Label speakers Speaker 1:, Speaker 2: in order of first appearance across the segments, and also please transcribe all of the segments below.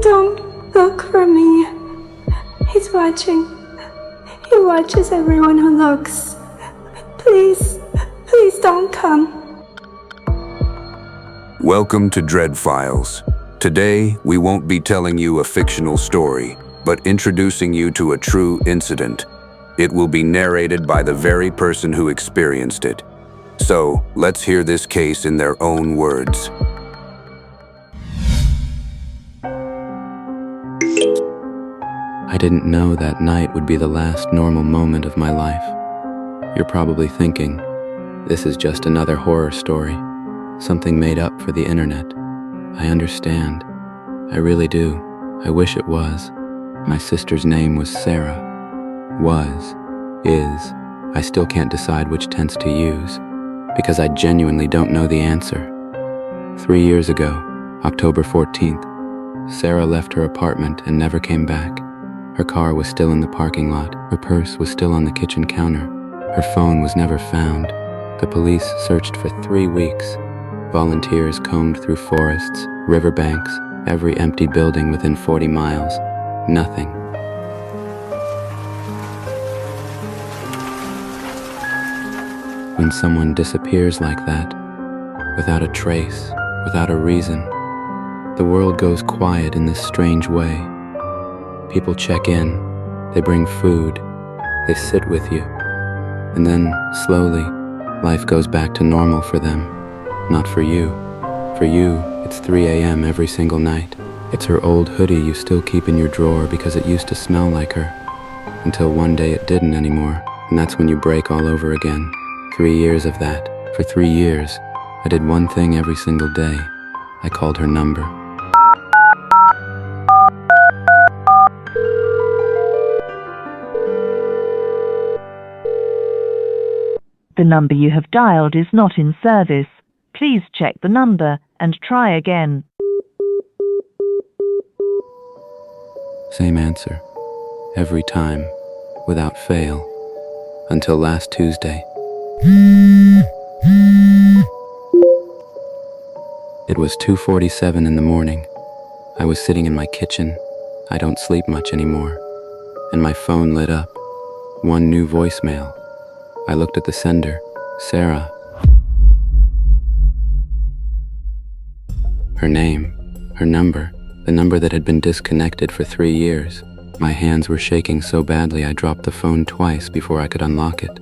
Speaker 1: Don't look for me. He's watching. He watches everyone who looks. Please, please don't come.
Speaker 2: Welcome to Dread Files. Today, we won't be telling you a fictional story, but introducing you to a true incident. It will be narrated by the very person who experienced it. So, let's hear this case in their own words.
Speaker 3: I didn't know that night would be the last normal moment of my life. You're probably thinking, this is just another horror story, something made up for the internet. I understand. I really do. I wish it was. My sister's name was Sarah. Was. Is. I still can't decide which tense to use, because I genuinely don't know the answer. 3 years ago, October 14th, Sarah left her apartment and never came back. Her car was still in the parking lot. Her purse was still on the kitchen counter. Her phone was never found. The police searched for 3 weeks. Volunteers combed through forests, riverbanks, every empty building within 40 miles. Nothing. When someone disappears like that, without a trace, without a reason, the world goes quiet in this strange way. People check in, they bring food, they sit with you, and then, slowly, life goes back to normal for them. Not for you. For you, it's 3 a.m. every single night. It's her old hoodie you still keep in your drawer because it used to smell like her, until one day it didn't anymore, and that's when you break all over again. 3 years of that. For 3 years, I did one thing every single day. I called her number.
Speaker 4: The number you have dialed is not in service. Please check the number and try again.
Speaker 3: Same answer. Every time. Without fail. Until last Tuesday. It was 2:47 in the morning. I was sitting in my kitchen. I don't sleep much anymore. And my phone lit up. One new voicemail. I looked at the sender, Sarah. Her name, her number, the number that had been disconnected for 3 years. My hands were shaking so badly I dropped the phone twice before I could unlock it.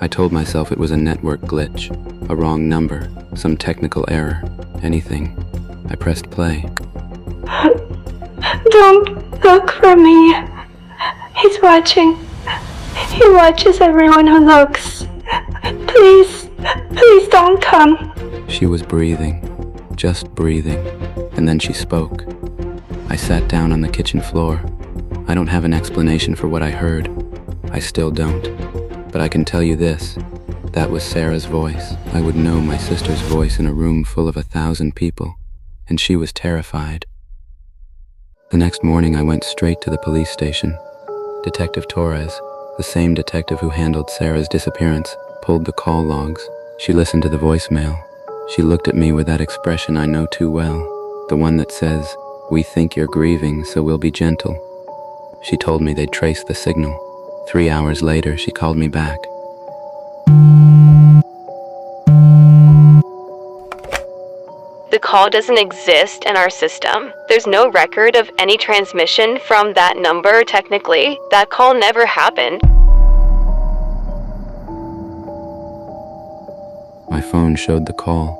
Speaker 3: I told myself it was a network glitch, a wrong number, some technical error, anything. I pressed play.
Speaker 1: Don't look for me. He's watching. He watches everyone who looks. Please, please don't come.
Speaker 3: She was breathing, just breathing, and then she spoke. I sat down on the kitchen floor. I don't have an explanation for what I heard. I still don't. But I can tell you this. That was Sarah's voice. I would know my sister's voice in a room full of 1,000 people, and she was terrified. The next morning I went straight to the police station. Detective Torres, the same detective who handled Sarah's disappearance, pulled the call logs. She listened to the voicemail. She looked at me with that expression I know too well, the one that says, "We think you're grieving, so we'll be gentle." She told me they'd traced the signal. 3 hours later, she called me back.
Speaker 5: The call doesn't exist in our system. There's no record of any transmission from that number, technically. That call never happened.
Speaker 3: My phone showed the call.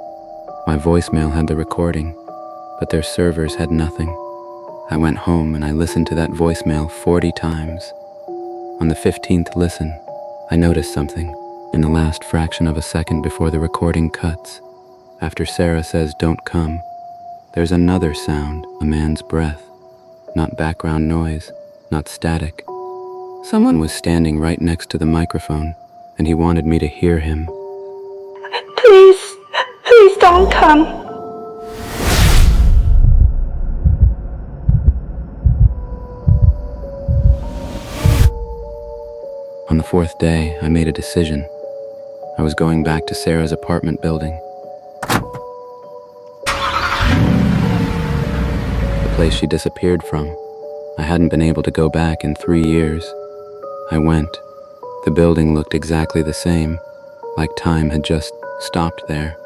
Speaker 3: My voicemail had the recording, but their servers had nothing. I went home and I listened to that voicemail 40 times. On the 15th listen, I noticed something. In the last fraction of a second before the recording cuts, after Sarah says don't come, there's another sound, a man's breath. Not background noise, not static. Someone was standing right next to the microphone, and he wanted me to hear him.
Speaker 1: Please, please don't come.
Speaker 3: On the 4th day, I made a decision. I was going back to Sarah's apartment building. The place she disappeared from. I hadn't been able to go back in 3 years. I went. The building looked exactly the same, like time had just stopped there.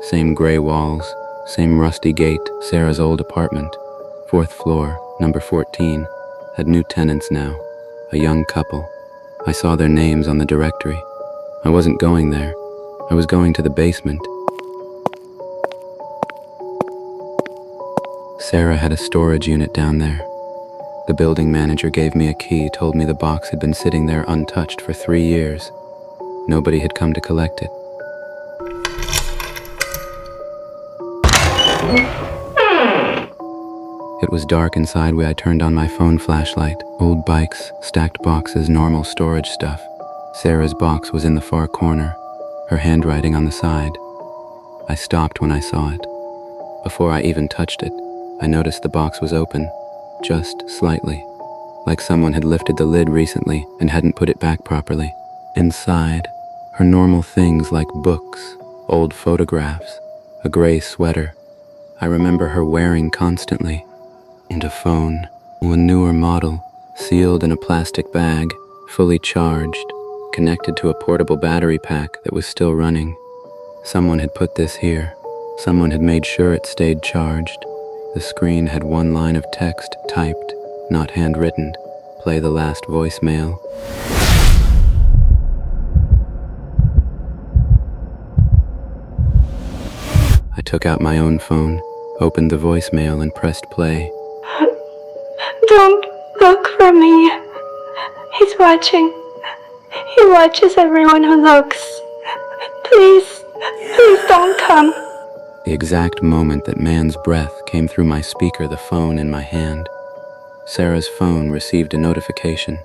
Speaker 3: Same gray walls, same rusty gate. Sarah's old apartment, 4th floor, number 14, had new tenants now, a young couple. I saw their names on the directory. I wasn't going there. I was going to the basement. Sarah had a storage unit down there. The building manager gave me a key, told me the box had been sitting there untouched for 3 years. Nobody had come to collect it. It was dark inside where I turned on my phone flashlight. Old bikes, stacked boxes, normal storage stuff. Sarah's box was in the far corner, her handwriting on the side. I stopped when I saw it. Before I even touched it, I noticed the box was open, just slightly, like someone had lifted the lid recently and hadn't put it back properly. Inside, her normal things like books, old photographs, a gray sweater I remember her wearing constantly, and a phone, a newer model, sealed in a plastic bag, fully charged, connected to a portable battery pack that was still running. Someone had put this here. Someone had made sure it stayed charged. The screen had one line of text typed, not handwritten. Play the last voicemail. I took out my own phone, opened the voicemail and pressed play.
Speaker 1: Don't look for me. He's watching. He watches everyone who looks. Please don't come.
Speaker 3: The exact moment that man's breath came through my speaker, the phone in my hand, Sarah's phone received a notification.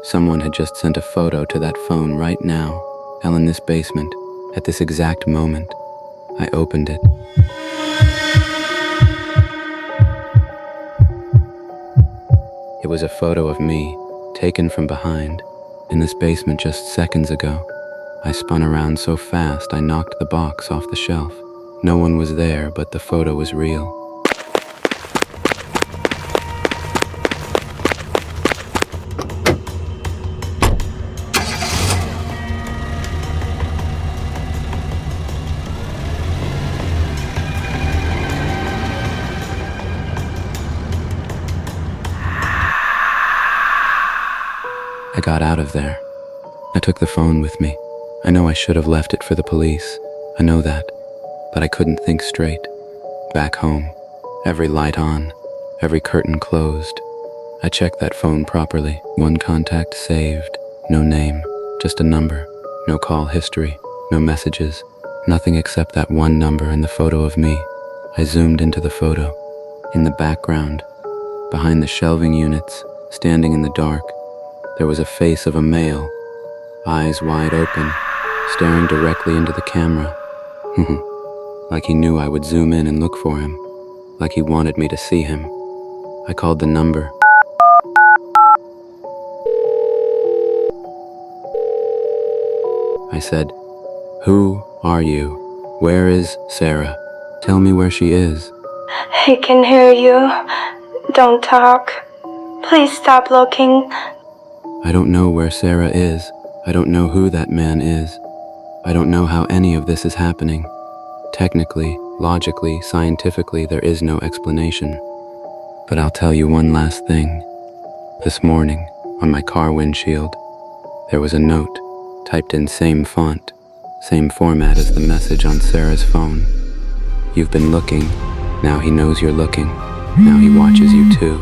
Speaker 3: Someone had just sent a photo to that phone right now, hell in this basement, at this exact moment. I opened it. It was a photo of me, taken from behind, in this basement just seconds ago. I spun around so fast I knocked the box off the shelf. No one was there, but the photo was real. I got out of there. I took the phone with me. I know I should have left it for the police. I know that. But I couldn't think straight. Back home, every light on, every curtain closed. I checked that phone properly. One contact saved. No name, just a number. No call history, no messages. Nothing except that one number and the photo of me. I zoomed into the photo. In the background, behind the shelving units, standing in the dark, there was a face of a male, eyes wide open, staring directly into the camera. Like he knew I would zoom in and look for him, like he wanted me to see him. I called the number. I said, "Who are you? Where is Sarah? Tell me where she is."
Speaker 1: He can hear you. Don't talk. Please stop looking.
Speaker 3: I don't know where Sarah is. I don't know who that man is. I don't know how any of this is happening. Technically, logically, scientifically, there is no explanation. But I'll tell you one last thing. This morning, on my car windshield, there was a note, typed in same font, same format as the message on Sarah's phone. "You've been looking. Now he knows you're looking. Now he watches you too."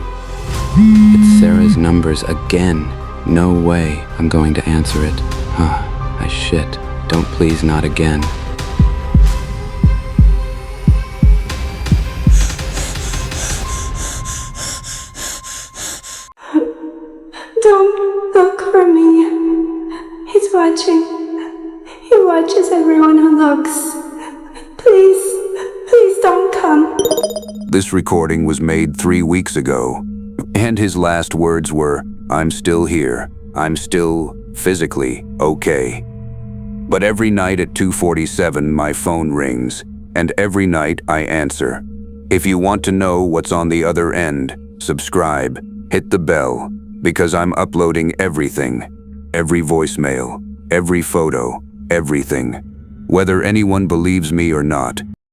Speaker 3: It's Sarah's numbers again. No way I'm going to answer it. I shit. Don't please not again.
Speaker 1: Don't look for me. He's watching. He watches everyone who looks. Please don't come.
Speaker 2: This recording was made 3 weeks ago, and his last words were, "I'm still here. I'm still physically okay." But every night at 2:47 my phone rings, and every night I answer. If you want to know what's on the other end, subscribe, hit the bell, because I'm uploading everything. Every voicemail, every photo, everything. Whether anyone believes me or not,